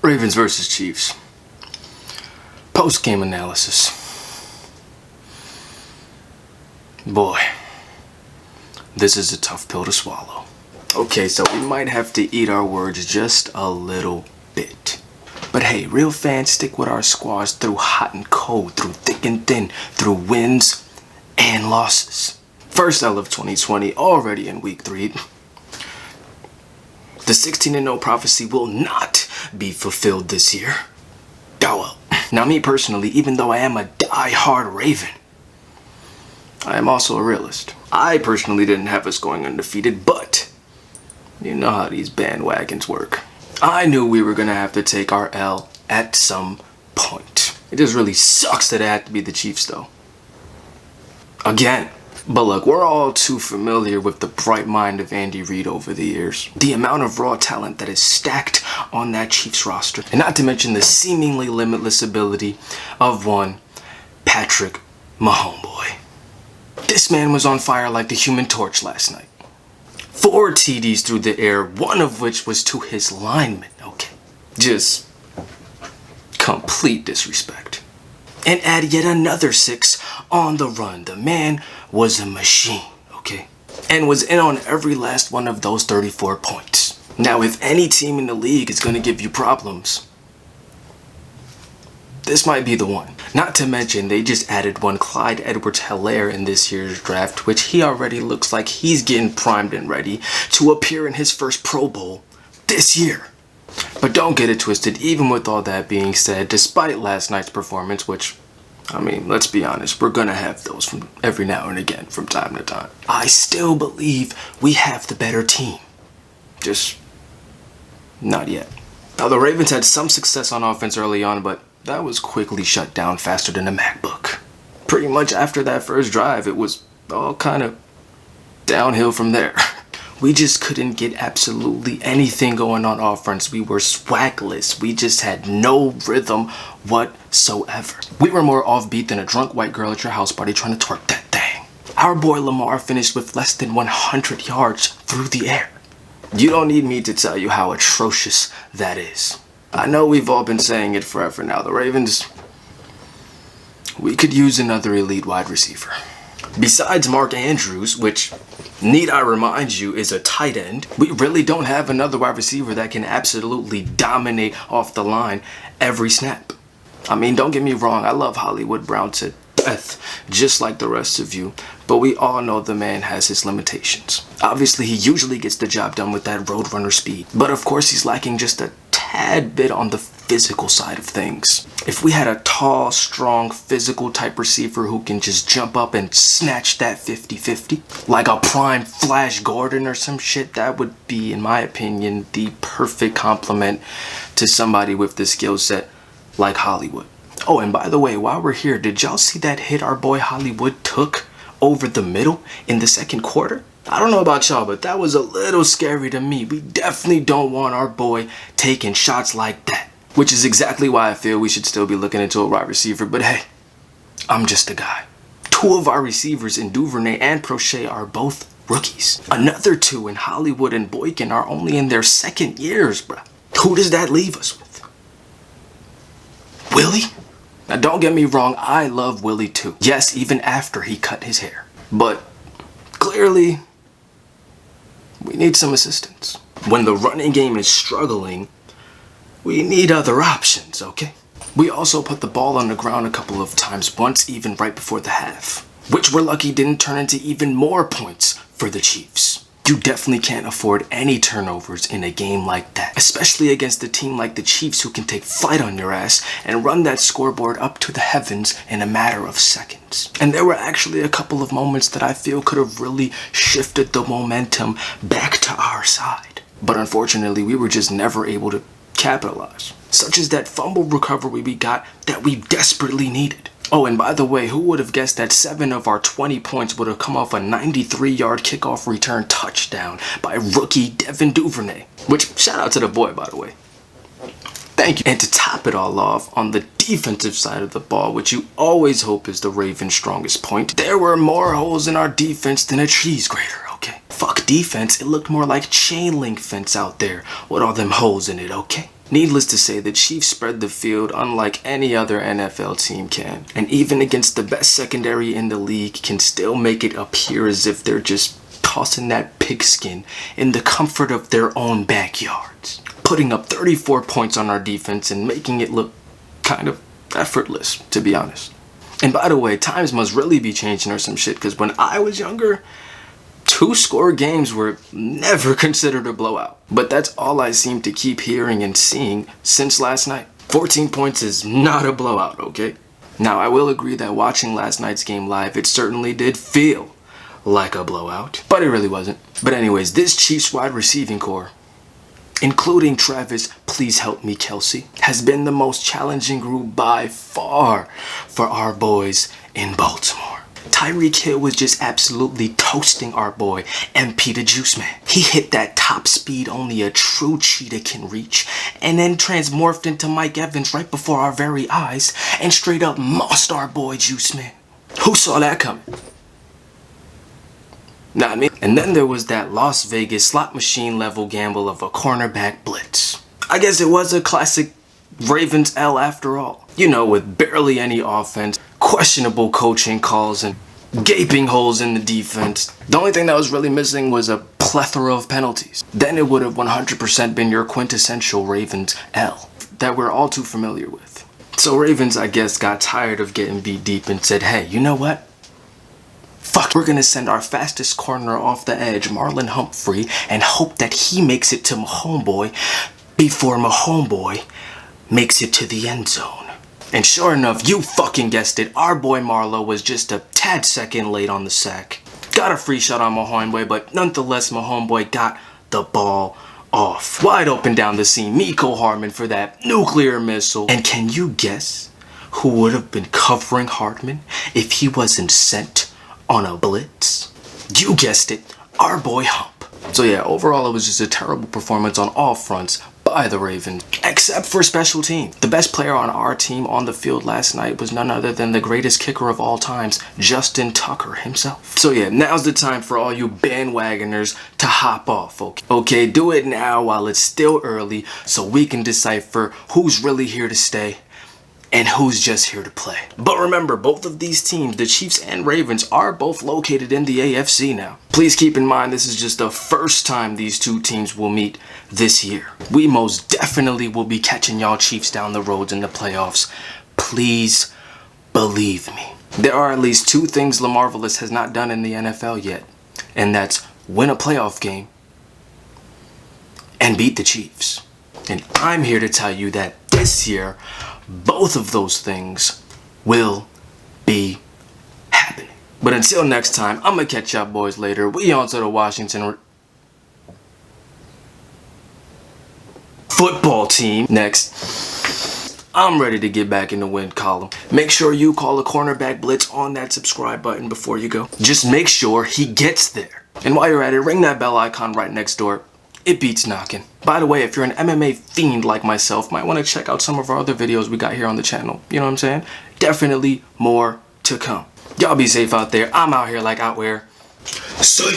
Ravens versus Chiefs. Post-game analysis. Boy, this is a tough pill to swallow. Okay, so we might have to eat our words just a little bit. But hey, real fans stick with our squads through hot and cold, through thick and thin, through wins and losses. First L of 2020, already in week 3. The 16-0 prophecy will not be fulfilled this year. Oh well. Now me personally, even though I am a die-hard Raven, I am also a realist. I personally didn't have us going undefeated, but you know how these bandwagons work. I knew we were going to have to take our L at some point. It just really sucks that it had to be the Chiefs though. Again. But look, we're all too familiar with the bright mind of Andy Reid over the years. The amount of raw talent that is stacked on that Chiefs roster. And not to mention the seemingly limitless ability of one Patrick Mahomes. This man was on fire like the Human Torch last night. 4 TDs through the air, one of which was to his lineman. Okay, just complete disrespect. And add yet another 6 on the run. The man was a machine, okay? And was in on every last one of those 34 points. Now, if any team in the league is going to give you problems, this might be the one. Not to mention, they just added one Clyde Edwards-Helaire in this year's draft, which he already looks like he's getting primed and ready to appear in his first Pro Bowl this year. But don't get it twisted, even with all that being said, despite last night's performance, which, I mean, let's be honest, we're gonna have those from every now and again from time to time. I still believe we have the better team. Just not yet. Now, the Ravens had some success on offense early on, but that was quickly shut down faster than a MacBook. Pretty much after that first drive, it was all kind of downhill from there. We just couldn't get absolutely anything going on offense. We were swagless. We just had no rhythm whatsoever. We were more offbeat than a drunk white girl at your house party trying to twerk that thing. Our boy Lamar finished with less than 100 yards through the air. You don't need me to tell you how atrocious that is. I know we've all been saying it forever now. The Ravens, we could use another elite wide receiver. Besides Mark Andrews, which, need I remind you, is a tight end, we really don't have another wide receiver that can absolutely dominate off the line every snap. I mean, don't get me wrong, I love Hollywood Brown to death, just like the rest of you, but we all know the man has his limitations. Obviously, he usually gets the job done with that roadrunner speed, but of course he's lacking just a tad bit on the physical side of things. If we had a tall, strong, physical type receiver who can just jump up and snatch that 50-50, like a prime Flash Gordon or some shit, that would be, in my opinion, the perfect complement to somebody with the skill set like Hollywood. Oh, and by the way, while we're here, did y'all see that hit our boy Hollywood took over the middle in the second quarter? I don't know about y'all, but that was a little scary to me. We definitely don't want our boy taking shots like that. Which is exactly why I feel we should still be looking into a wide receiver. But hey, I'm just a guy. 2 of our receivers in Duvernay and Prochet are both rookies. Another 2 in Hollywood and Boykin are only in their second years, bruh. Who does that leave us with? Willie? Now don't get me wrong, I love Willie too. Yes, even after he cut his hair. But clearly, we need some assistance. When the running game is struggling, we need other options, okay? We also put the ball on the ground a couple of times, once even right before the half, which we're lucky didn't turn into even more points for the Chiefs. You definitely can't afford any turnovers in a game like that, especially against a team like the Chiefs who can take flight on your ass and run that scoreboard up to the heavens in a matter of seconds. And there were actually a couple of moments that I feel could have really shifted the momentum back to our side. But unfortunately, we were just never able to capitalize. Such as that fumble recovery we got that we desperately needed. Oh, and by the way, who would have guessed that 7 of our 20 points would have come off a 93-yard kickoff return touchdown by rookie Devin Duvernay? Which, shout out to the boy, by the way. Thank you. And to top it all off, on the defensive side of the ball, which you always hope is the Ravens' strongest point, there were more holes in our defense than a cheese grater, okay? Fuck defense, it looked more like chain link fence out there with all them holes in it, okay? Needless to say, the Chiefs spread the field unlike any other NFL team can. And even against the best secondary in the league, can still make it appear as if they're just tossing that pigskin in the comfort of their own backyards. Putting up 34 points on our defense and making it look kind of effortless, to be honest. And by the way, times must really be changing or some shit, because when I was younger, 2-score games were never considered a blowout. But that's all I seem to keep hearing and seeing since last night. 14 points is not a blowout, okay? Now, I will agree that watching last night's game live, it certainly did feel like a blowout, but it really wasn't. But anyways, this Chiefs wide receiving core, including Travis, please help me, Kelsey, has been the most challenging group by far for our boys in Baltimore. Tyreek Hill was just absolutely toasting our boy, MP the Juice Man. He hit that top speed only a true cheetah can reach, and then transmorphed into Mike Evans right before our very eyes, and straight up mossed our boy Juice Man. Who saw that coming? Not me. And then there was that Las Vegas slot machine level gamble of a cornerback blitz. I guess it was a classic Ravens L after all. You know, with barely any offense, questionable coaching calls, and gaping holes in the defense. The only thing that was really missing was a plethora of penalties. Then it would have 100% been your quintessential Ravens L that we're all too familiar with. So Ravens, I guess, got tired of getting beat deep and said, hey, you know what? Fuck, we're gonna send our fastest corner off the edge, Marlon Humphrey, and hope that he makes it to my homeboy before my homeboy makes it to the end zone. And sure enough, you fucking guessed it, our boy Marlo was just a tad second late on the sack. Got a free shot on my homeboy, but nonetheless, my homeboy got the ball off. Wide open down the seam, Miko Hardman for that nuclear missile. And can you guess who would have been covering Hardman if he wasn't sent on a blitz? You guessed it, our boy Hump. So yeah, overall it was just a terrible performance on all fronts by the Ravens, except for special teams. The best player on our team on the field last night was none other than the greatest kicker of all times, Justin Tucker himself. So yeah, now's the time for all you bandwagoners to hop off, okay? Okay, do it now while it's still early so we can decipher who's really here to stay and who's just here to play. But remember, both of these teams, the Chiefs and Ravens, are both located in the AFC now. Please keep in mind this is just the first time these two teams will meet this year. We most definitely will be catching y'all Chiefs down the roads in the playoffs. Please believe me. There are at least two things LaMarvelous has not done in the NFL yet, and that's win a playoff game and beat the Chiefs. And I'm here to tell you that this year, both of those things will be happening. But until next time, I'm gonna catch y'all boys later. We on to the Washington football team next. I'm ready to get back in the win column. Make sure you call a cornerback blitz on that subscribe button before you go. Just make sure he gets there. And while you're at it, ring that bell icon right next door. It beats knocking. By the way, if you're an MMA fiend like myself, might want to check out some of our other videos we got here on the channel. You know what I'm saying? Definitely more to come. Y'all be safe out there. I'm out here like out where. See.